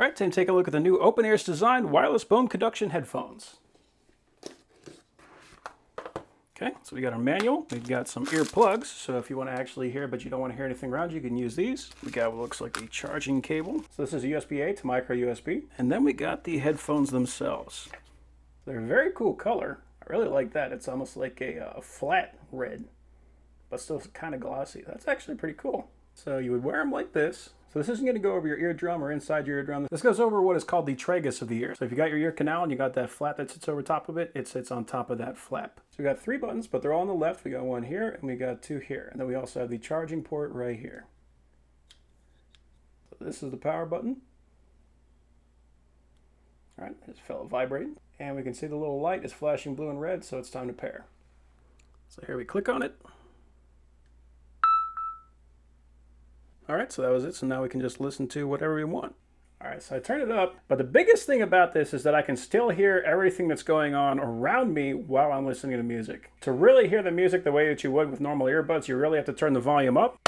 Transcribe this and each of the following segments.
right, time to take a look at the new Open Ears Design wireless bone conduction headphones. Okay, so we got our manual. We've got some ear plugs, so if you want to actually hear but you don't want to hear anything around you can use these. We got what looks like a charging cable. So this is USB-A to micro USB. And then we got the headphones themselves. They're a very cool color. I really like that. It's almost like a flat red, but still kind of glossy. That's actually pretty cool. So you would wear them like this. So this isn't going to go over your eardrum or inside your eardrum. This goes over what is called the tragus of the ear. So if you got your ear canal and you got that flap that sits over top of it, it sits on top of that flap. So we got 3 buttons, but they're all on the left. We got 1 here and we got 2 here. And then we also have the charging port right here. So this is the power button. All right, I just felt it vibrate. And we can see the little light is flashing blue and red, so it's time to pair. So here we click on it. All right, so that was it. So now we can just listen to whatever we want. All right, so I turned it up. But the biggest thing about this is that I can still hear everything that's going on around me while I'm listening to music. To really hear the music the way that you would with normal earbuds, you really have to turn the volume up.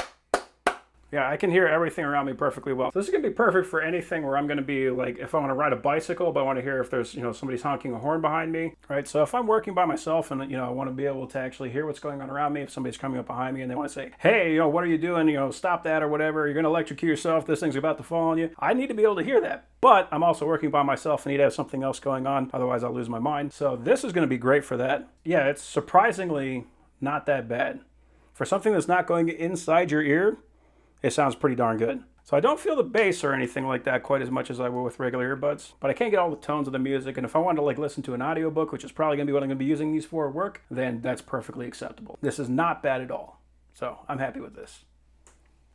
Yeah, I can hear everything around me perfectly well. So this is gonna be perfect for anything where I'm gonna be like, if I wanna ride a bicycle, but I wanna hear if there's, somebody's honking a horn behind me, right? So if I'm working by myself and, I wanna be able to actually hear what's going on around me, if somebody's coming up behind me and they wanna say, hey, what are you doing? Stop that or whatever. You're gonna electrocute yourself. This thing's about to fall on you. I need to be able to hear that. But I'm also working by myself and need to have something else going on. Otherwise I'll lose my mind. So this is gonna be great for that. Yeah, it's surprisingly not that bad. For something that's not going inside your ear, it sounds pretty darn good. So I don't feel the bass or anything like that quite as much as I will with regular earbuds, but I can't get all the tones of the music. And if I wanted to listen to an audiobook, which is probably gonna be what I'm gonna be using these for at work, then that's perfectly acceptable. This is not bad at all. So I'm happy with this.